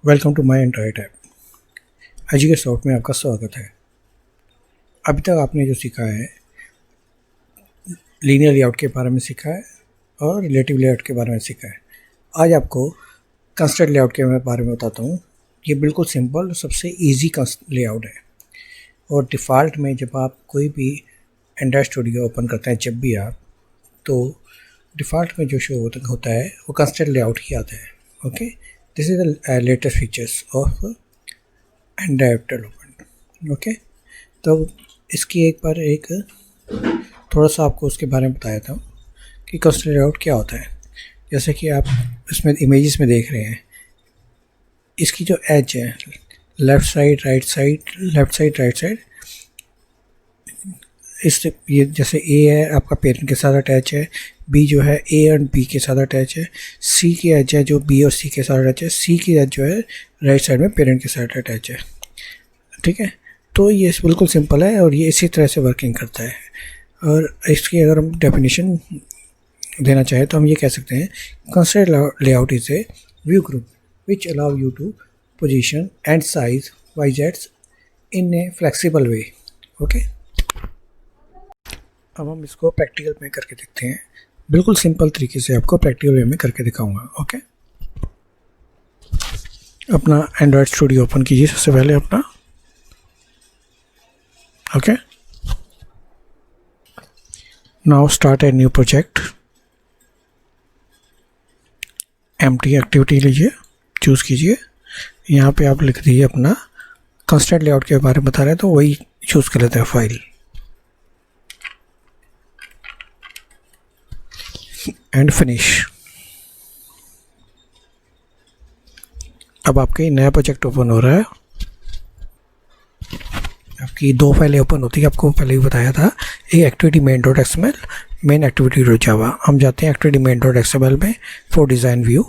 Welcome to my Android app. आज के short में आपका स्वागत है। अभी तक आपने जो सीखा है, लीनियर लेआउट के बारे में सीखा है और रिलेटिव लेआउट के बारे में सीखा है। आज आपको कंस्ट्रक्ट लेआउट के बारे में बताता हूँ। ये बिल्कुल सिंपल, सबसे इजी लेआउट है। और डिफ़ॉल्ट में जब आप कोई भी एंड्रॉयड स्टूडियो ओपन करते हैं, जब भी आप, तो डिफ़ॉल्ट में जो शो होता है वो कंस्ट्रक्ट लेआउट ही आता है। Okay, this is the latest features of Android development. Okay, तो इसकी एक थोड़ा सा आपको उसके बारे में बताया था कि कंस्ट्रक्ट लेआउट क्या होता है। जैसे कि आप इसमें इमेजेस में देख रहे हैं, इसकी जो एज है, left side right side, left side right side, इस ये जैसे ए है आपका पेरेंट के साथ अटैच है, बी जो है ए एंड बी के साथ अटैच है, सी की एज है जो बी और सी के साथ अटैच है, सी की एज जो है राइट साइड में पेरेंट के साथ अटैच है। ठीक है, तो ये बिल्कुल सिंपल है और ये इसी तरह से वर्किंग करता है। और इसकी अगर हम डेफिनेशन देना चाहें तो हम ये कह सकते हैं, construct layout is a view group which allow you to position and size widgets in a flexible way. Okay, अब हम इसको प्रैक्टिकल में करके देखते हैं। बिल्कुल सिंपल तरीके से आपको प्रैक्टिकल वे में करके दिखाऊंगा। ओके, अपना एंड्रॉयड स्टूडियो ओपन कीजिए सबसे पहले अपना। Okay, now start a new project. Empty activity लीजिए, चूज़ कीजिए। यहाँ पे आप लिख दीजिए अपना कंस्ट्रक्ट लेआउट के बारे में बता रहे हैं, तो वही चूज़ कर लेते हैं फाइल एंड फिनिश। अब आपके नया प्रोजेक्ट ओपन हो रहा है। आपकी दो फाइलें ओपन होती है, आपको पहले ही बताया था। एक activity main dot XML, main activity dot जावा। हम जाते हैं एक्टिविटी मेन डॉट एक्सएमएल में फॉर डिज़ाइन व्यू।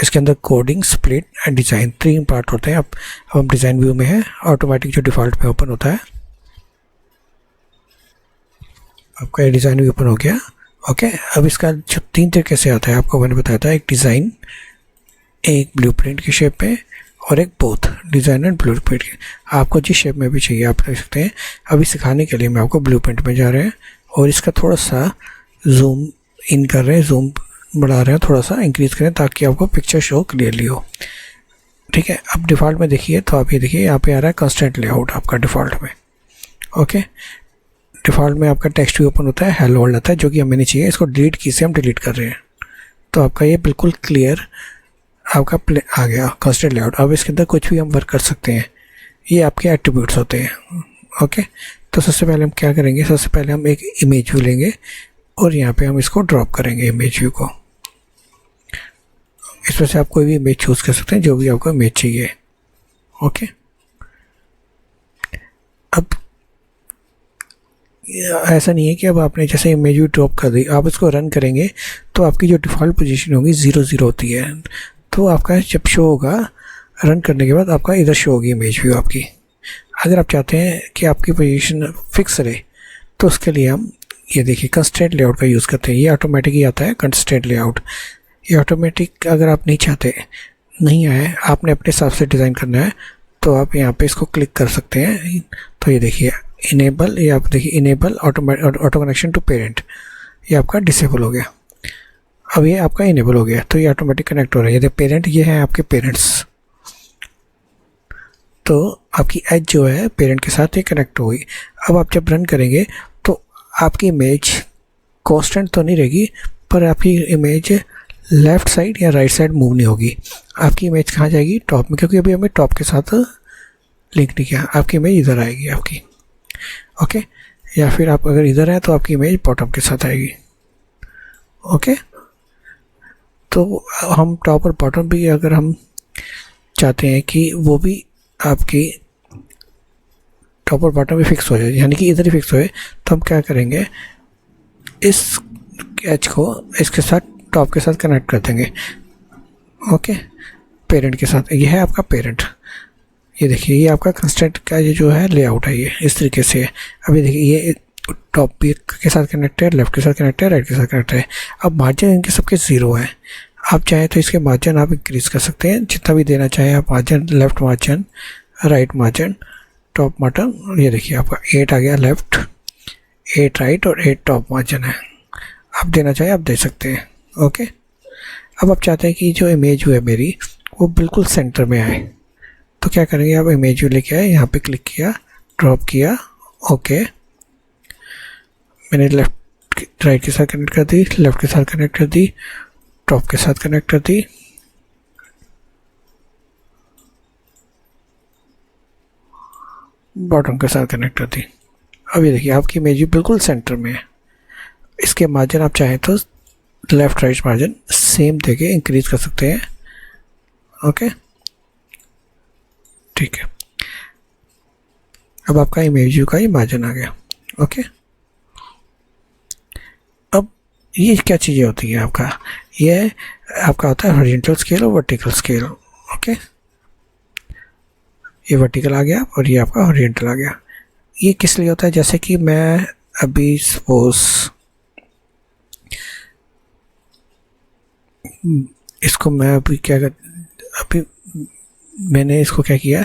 इसके अंदर coding, split and design 3 part होते हैं। अब हम डिज़ाइन व्यू में है, ऑटोमेटिक जो डिफ़ॉल्ट में ओपन होता है। आपका ये डिज़ाइन व्यू ओपन हो गया। ओके, अब इसका जो 3 तरीके से आता है आपको मैंने बताया था, एक डिज़ाइन, एक ब्लूप्रिंट की शेप में, और एक बोथ डिज़ाइन एंड ब्लूप्रिंट। आपको जिस शेप में भी चाहिए आप देख सकते हैं। अभी सिखाने के लिए मैं आपको ब्लूप्रिंट में जा रहे हैं और इसका थोड़ा सा जूम इन कर रहे हैं, जूम बढ़ा रहे हैं, थोड़ा सा इंक्रीज़ करें ताकि आपको पिक्चर शो क्लियरली हो। ठीक है, अब डिफ़ॉल्ट में देखिए तो आप ये देखिए यहाँ पे आ रहा है कंस्ट्रक्ट लेआउट आपका डिफ़ॉल्ट में। ओके, डिफ़ॉल्ट में आपका टेक्स्ट भी ओपन होता है, हेलो वर्ल्ड आता है, जो कि हमें नहीं चाहिए। इसको डिलीट की से हम डिलीट कर रहे हैं, तो आपका ये बिल्कुल क्लियर आपका आ गया कंस्ट्रक्ट लेआउट। अब इसके अंदर कुछ भी हम वर्क कर सकते हैं, ये आपके एट्रीब्यूट्स होते हैं। ओके, तो सबसे पहले हम क्या करेंगे, सबसे पहले हम एक इमेज व्यू लेंगे और यहाँ पे हम इसको ड्रॉप करेंगे इमेज व्यू को। इसमें से आप कोई भी इमेज चूज़ कर सकते हैं, जो भी आपको इमेज चाहिए। ओके, अब ऐसा नहीं है कि अब आपने जैसे इमेज व्यू ड्रॉप कर दी, आप इसको रन करेंगे तो आपकी जो डिफ़ॉल्ट पोजीशन होगी 0 0 होती है। तो आपका जब शो होगा रन करने के बाद आपका इधर शो होगी इमेज व्यू आपकी। अगर आप चाहते हैं कि आपकी पोजीशन फिक्स रहे तो उसके लिए हम ये देखिए कंस्ट्रेंट लेआउट का यूज़ करते हैं। ये ऑटोमेटिक ही आता है कंस्ट्रेंट लेआउट। ये ऑटोमेटिक अगर आप नहीं चाहते, नहीं आए, आपने अपने हिसाब से डिज़ाइन करना है, तो आप यहाँ पे इसको क्लिक कर सकते हैं। तो ये देखिए इनेबल, ये आप देखिए enable auto connection to parent, ये आपका डिसेबल हो गया। अब ये आपका इनेबल हो गया, तो ये ऑटोमेटिक कनेक्ट हो रहा है। ये पेरेंट, ये हैं आपके पेरेंट्स, तो आपकी एज जो है पेरेंट के साथ ये कनेक्ट हो गई। अब आप जब रन करेंगे तो आपकी इमेज कांस्टेंट तो नहीं रहेगी, पर आपकी इमेज लेफ़्ट साइड या राइट साइड मूव नहीं होगी। आपकी इमेज कहाँ जाएगी, टॉप में, क्योंकि अभी हमें टॉप के साथ लिंक नहीं किया। आपकी इमेज इधर आएगी आपकी। ओके, या फिर आप अगर इधर है तो आपकी इमेज बॉटम के साथ आएगी। ओके, तो हम टॉप और बॉटम भी अगर हम चाहते हैं कि वो भी आपकी टॉप और बॉटम भी फिक्स हो जाए, यानी कि इधर ही फिक्स हो जाए, तो हम क्या करेंगे, इस एज को इसके साथ टॉप के साथ कनेक्ट कर देंगे। ओके, पेरेंट के साथ। ये है आपका पेरेंट। ये देखिए ये आपका कंस्ट्रक्ट का ये जो है लेआउट है, ये इस तरीके से है। अभी देखिए ये टॉप भी के साथ कनेक्ट है, लेफ्ट के साथ कनेक्ट है, राइट के साथ कनेक्ट है। अब मार्जिन इनके सबके 0 है। आप चाहें तो इसके मार्जिन आप इंक्रीज़ कर सकते हैं, जितना भी देना चाहें आप margin, left margin, right margin, top margin. ये देखिए आपका 8 आ गया लेफ़्ट, 8 राइट और 8 टॉप मार्जिन है। आप देना चाहें आप दे सकते हैं। ओके, अब आप चाहते हैं कि जो इमेज व्यू है मेरी वो बिल्कुल सेंटर में आए, तो क्या करेंगे, आप इमेज व्यू लेके आए, यहाँ पे क्लिक किया, ड्रॉप किया, ओके। मैंने लेफ़्ट राइट के साथ कनेक्ट कर दी, लेफ़्ट के साथ कनेक्ट कर दी, टॉप के साथ कनेक्ट कर दी, बॉटम के साथ कनेक्ट कर दी। अब ये देखिए आपकी इमेज बिल्कुल सेंटर में है। इसके मार्जिन आप चाहें तो लेफ़्ट राइट मार्जिन सेम देके इंक्रीज कर सकते हैं। ओके, ठीक है, अब आपका इमेज व्यू का ही मार्जिन आ गया। ओके, अब ये क्या चीज़ें होती हैं आपका, ये आपका होता है हॉरिजॉन्टल स्केल और वर्टिकल स्केल। ओके, ये वर्टिकल आ गया और ये आपका हॉरिजॉन्टल आ गया। ये किस लिए होता है, जैसे कि मैं अभी सपोज इसको मैं अभी मैंने इसको क्या किया,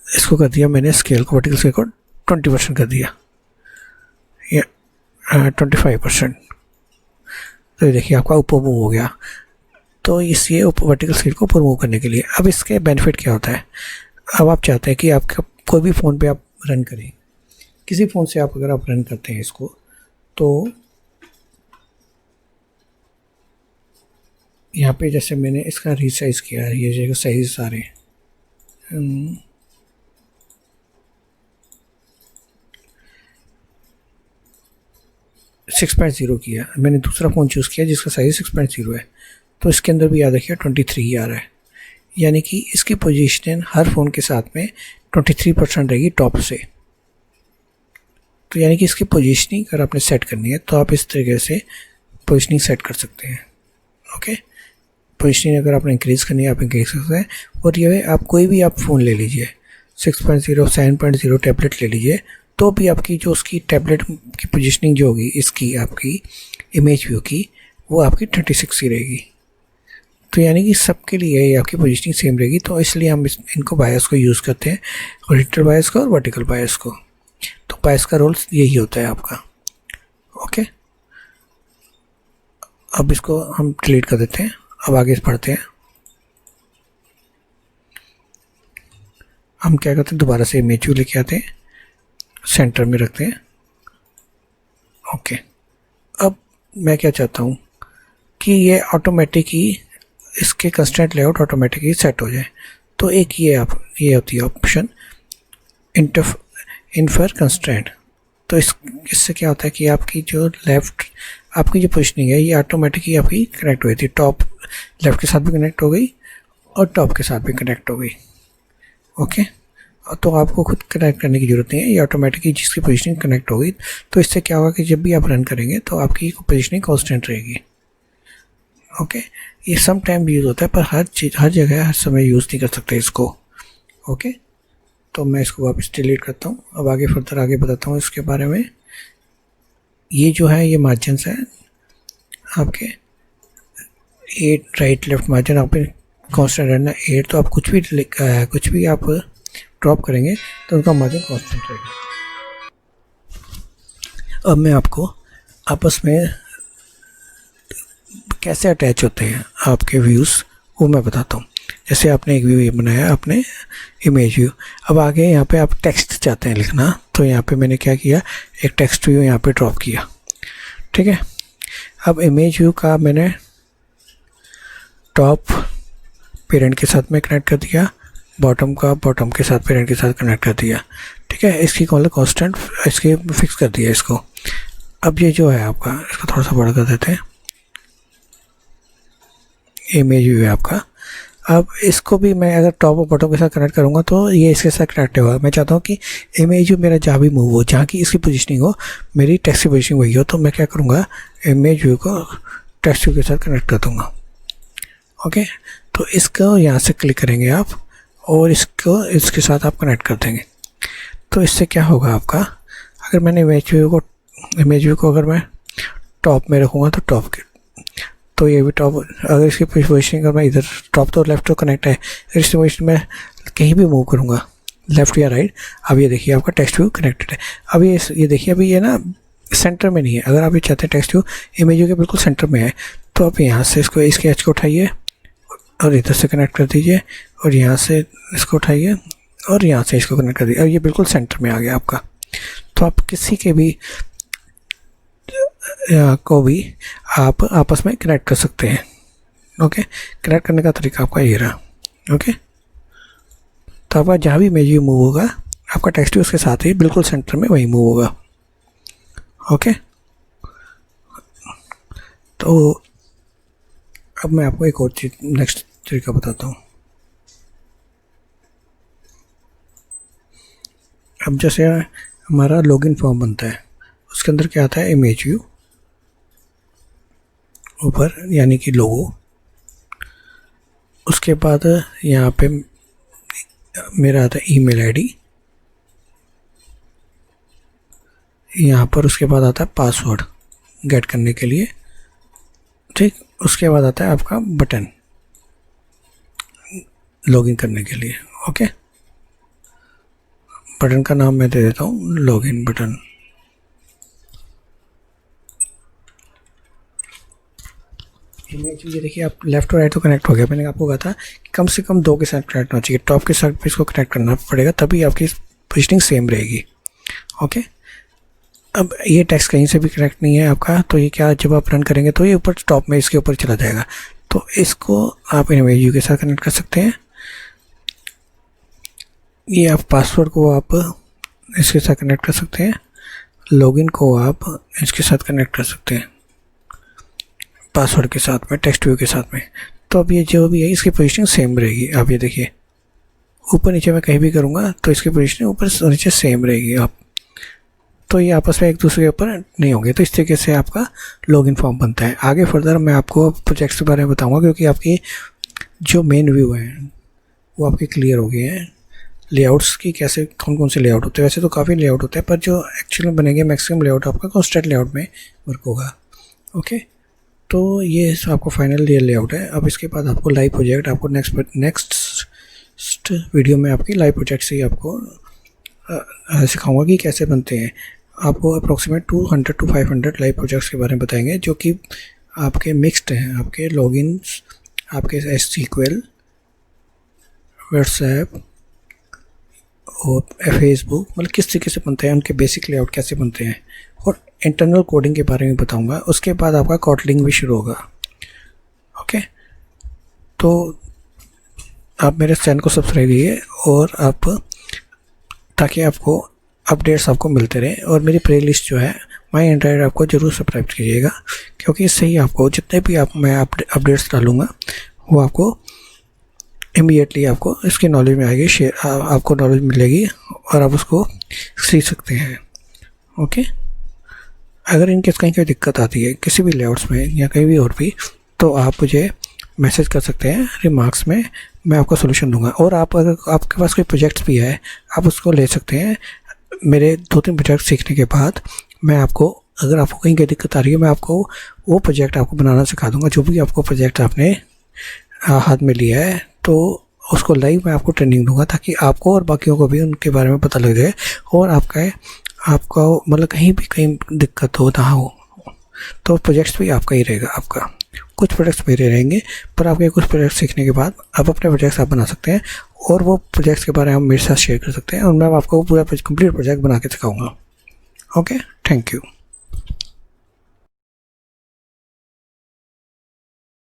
इसको कर दिया मैंने स्केल को, वर्टिकल स्केल को 20% कर दिया या 25%। तो ये देखिए आपका ऊपर मूव हो गया। तो इसलिए वर्टिकल स्केल को ऊपर मूव करने के लिए, अब इसके बेनिफिट क्या होता है, अब आप चाहते हैं कि आपका कोई भी फ़ोन पे आप रन करें, किसी फ़ोन से आप अगर आप रन करते हैं इसको, तो यहाँ पे जैसे मैंने इसका रीसाइज किया है, ये जगह साइज सारे 6.0 किया, मैंने दूसरा फ़ोन चूज़ किया जिसका साइज़ 6.0 है, तो इसके अंदर भी याद रखिए 23 ही आ रहा है, यानी कि इसकी पोजीशन हर फ़ोन के साथ में 23% रहेगी टॉप से। तो यानी कि इसकी पोजीशनिंग अगर आपने सेट करनी है तो आप इस तरीके से पोजीशनिंग सेट कर सकते हैं। ओके, पोजीशनिंग अगर आपने इंक्रीज़ करनी है आप इंक्रीज़ कर सकते हैं। और ये आप कोई भी आप फ़ोन ले लीजिए, 6.0, 7.0 टैबलेट ले लीजिए, तो भी आपकी जो उसकी टैबलेट की पोजीशनिंग जो होगी इसकी आपकी इमेज व्यू की, वो आपकी 36 ही रहेगी। तो यानी कि सबके लिए आपकी पोजीशनिंग सेम रहेगी। तो इसलिए हम इनको बायस को यूज़ करते हैं, हॉरिजॉन्टल बायस को और वर्टिकल बायस को। तो बायस का रोल यही होता है आपका। ओके, अब इसको हम डिलीट कर देते हैं। अब आगे पढ़ते हैं। हम क्या करते हैं, दोबारा से इमेज व्यू लेके आते हैं, सेंटर में रखते हैं। ओके, अब मैं क्या चाहता हूँ कि ये ऑटोमेटिक ही इसके कंस्ट्रेंट लेआउट ऑटोमेटिकली सेट हो जाए। तो एक ये होती है ऑप्शन इन्फर कंस्ट्रेंट। तो इससे क्या होता है कि आपकी जो आपकी जो पोजीशनिंग है ये ऑटोमेटिकली आपकी कनेक्ट हुई थी, टॉप लेफ़्ट के साथ भी कनेक्ट हो गई और टॉप के साथ भी कनेक्ट हो गई। ओके, तो आपको खुद कनेक्ट करने की ज़रूरत नहीं है, ये ऑटोमेटिकली जिसकी पोजीशनिंग कनेक्ट हो गई। तो इससे क्या होगा कि जब भी आप रन करेंगे तो आपकी पोजीशनिंग कांस्टेंट रहेगी। ओके, ये सम टाइम यूज़ होता है पर हर जगह हर समय यूज़ नहीं कर सकते इसको। ओके, तो मैं इसको वापस डिलीट करता हूँ। अब आगे बताता हूँ इसके बारे में। ये जो है ये मार्जिन्स हैं आपके 8 राइट लेफ्ट मार्जिन आप कांस्टेंट रहना 8। तो आप कुछ भी आप ड्रॉप करेंगे तो उनका मार्जिन कांस्टेंट रहेगा। अब मैं आपको आपस में कैसे अटैच होते हैं आपके व्यूज़ वो मैं बताता हूँ। जैसे आपने एक व्यू बनाया आपने इमेज व्यू, अब आगे यहाँ पे आप टेक्स्ट चाहते हैं लिखना, तो यहाँ पे मैंने क्या किया, एक टेक्स्ट व्यू यहाँ पे ड्रॉप किया। ठीक है, अब इमेज व्यू का मैंने टॉप पेरेंट के साथ में कनेक्ट कर दिया, बॉटम का बॉटम के साथ पेरेंट के साथ कनेक्ट कर दिया। ठीक है, इसकी कॉल कांस्टेंट इसके फिक्स कर दिया इसको। अब ये जो है आपका, इसको थोड़ा सा बड़ा कर देते हैं, इमेज व्यू है आपका। अब इसको भी मैं अगर टॉप और बॉटम के साथ कनेक्ट करूँगा तो ये इसके साथ कनेक्ट होगा। मैं चाहता हूँ कि इमेज व्यू मेरा जहाँ भी मूव हो, जहाँ की इसकी पोजीशनिंग हो, मेरी टेक्स्ट की पोजीशनिंग वही हो, तो मैं क्या करूँगा, इमेज व्यू को टेक्स्ट व्यू के साथ कनेक्ट कर दूँगा। ओके, तो इसको यहाँ से क्लिक करेंगे आप और इसको इसके साथ आप कनेक्ट कर देंगे। तो इससे क्या होगा आपका, अगर मैंने इमेज व्यू को अगर मैं टॉप में रखूँगा तो टॉप के तो ये भी टॉप, अगर इसकी पोजिशनिंग अगर मैं इधर टॉप तो लेफ्ट तो कनेक्ट है, इस पोजिशन में कहीं भी मूव करूँगा लेफ़्ट या राइट, अब ये देखिए आपका टेक्स्ट व्यू कनेक्टेड है। अब ये देखिए अभी ये ना सेंटर में नहीं है। अगर आप ये चाहते हैं टेक्स्ट व्यू इमेज व्यू के बिल्कुल सेंटर में है, तो आप यहाँ से इसके एज को उठाइए और इधर से कनेक्ट कर दीजिए, और यहाँ से इसको उठाइए और यहाँ से इसको कनेक्ट कर दीजिए। अब ये बिल्कुल सेंटर में आ गया आपका। तो आप किसी के भी को भी आप आपस में कनेक्ट कर सकते हैं। ओके, कनेक्ट करने का तरीका आपका ये रहा। ओके, तो आपका जहाँ भी इमेज व्यू मूव होगा आपका टेक्स्ट व्यू उसके साथ ही बिल्कुल सेंटर में वही मूव होगा। ओके, तो अब मैं आपको एक और चीज़ नेक्स्ट तरीका बताता हूँ। अब जैसे हमारा लॉगिन फॉर्म बनता है, उसके अंदर क्या आता है, इमेज व्यू ऊपर यानी कि लोगो, उसके बाद यहाँ पे मेरा आता है ईमेल आईडी, यहाँ पर उसके बाद आता है पासवर्ड गेट करने के लिए, ठीक। उसके बाद आता है आपका बटन लॉगिन करने के लिए। ओके, बटन का नाम मैं दे देता हूँ लॉगिन बटन। ये देखिए आप लेफ्ट और राइट तो कनेक्ट हो गया। मैंने आपको कहा था कि कम से कम 2 के साथ कनेक्ट होना चाहिए, टॉप के साथ भी इसको कनेक्ट करना पड़ेगा, तभी आपकी पोजिशनिंग सेम रहेगी। ओके, अब ये टेक्स्ट कहीं से भी कनेक्ट नहीं है आपका, तो ये क्या, जब आप रन करेंगे तो ये ऊपर टॉप में इसके ऊपर चला जाएगा। तो इसको आप इमेज व्यू के साथ कनेक्ट कर सकते हैं। ये आप पासवर्ड को आप इसके साथ कनेक्ट कर सकते हैं, लॉगिन को आप इसके साथ कनेक्ट कर सकते हैं, पासवर्ड के साथ में, टेक्स्ट व्यू के साथ में। तो अब ये जो भी है इसकी पोजीशनिंग सेम रहेगी। आप ये देखिए ऊपर नीचे मैं कहीं भी करूँगा तो इसकी पोजीशनिंग ऊपर नीचे सेम रहेगी। आप तो ये आपस में एक दूसरे के ऊपर नहीं होंगे। तो इस तरीके से आपका लॉगिन फॉर्म बनता है। आगे फर्दर मैं आपको प्रोजेक्ट्स के बारे में बताऊँगा, क्योंकि आपकी जो मेन व्यू है वो आपके क्लियर हो गए हैं। लेआउट्स की कैसे कौन कौन से लेआउट होते हैं, वैसे तो काफ़ी लेआउट होते हैं, पर जो एक्चुअल में बनेंगे मैक्सिमम लेआउट आपका कॉन्स्टेंट लेआउट में वर्क होगा। ओके, तो ये आपको फाइनल ये लेआउट है। अब इसके बाद आपको लाइव प्रोजेक्ट, आपको नेक्स्ट वीडियो में आपकी लाइव प्रोजेक्ट से ही आपको सिखाऊंगा कि कैसे बनते हैं। आपको अप्रोक्सीमेट 200 to 500 लाइव प्रोजेक्ट्स के बारे में बताएंगे, जो कि आपके मिक्स्ड हैं, आपके लॉगिन्स, आपके SQL, व्हाट्सएप और फेसबुक, मतलब किस तरीके से बनते हैं, उनके बेसिक लेआउट कैसे बनते हैं, और इंटरनल कोडिंग के बारे में बताऊंगा। उसके बाद आपका कोटलिंग भी शुरू होगा। ओके, तो आप मेरे चैनल को सब्सक्राइब कीजिए और आप, ताकि आपको अपडेट्स आपको मिलते रहें। और मेरी प्लेलिस्ट जो है माई एंड्रॉयड आपको ज़रूर सब्सक्राइब कीजिएगा, क्योंकि इससे ही आपको जितने भी मैं अपडेट्स डालूँगा वो आपको इमीडिएटली आपको इसकी नॉलेज में आएगी, आपको नॉलेज मिलेगी और आप उसको सीख सकते हैं। ओके, अगर इनके कहीं कोई दिक्कत आती है किसी भी लेआउट्स में या कहीं भी और भी, तो आप मुझे मैसेज कर सकते हैं रिमार्क्स में, मैं आपको सोल्यूशन दूंगा। और आप अगर आपके पास कोई प्रोजेक्ट्स भी है आप उसको ले सकते हैं। मेरे 2-3 प्रोजेक्ट सीखने के बाद मैं आपको, अगर आपको कहीं कोई दिक्कत आ रही है, मैं आपको वो प्रोजेक्ट आपको बनाना सिखा दूंगा। जो भी आपको प्रोजेक्ट आपने हाथ में लिया है तो उसको लाइव मैं आपको ट्रेनिंग दूंगा, ताकि आपको और बाकियों को भी उनके बारे में पता लग जाए और आपका मतलब कहीं भी कहीं दिक्कत हो ना हो। तो प्रोजेक्ट्स भी आपका ही रहेगा। आपका कुछ प्रोजेक्ट्स मेरे रहेंगे, पर आपके कुछ प्रोजेक्ट्स सीखने के बाद आप अपने प्रोजेक्ट्स आप बना सकते हैं और वो प्रोजेक्ट्स के बारे में आप मेरे साथ शेयर कर सकते हैं और मैं आपको पूरा कंप्लीट प्रोजेक्ट बना के सिखाऊंगा। Okay, thank you.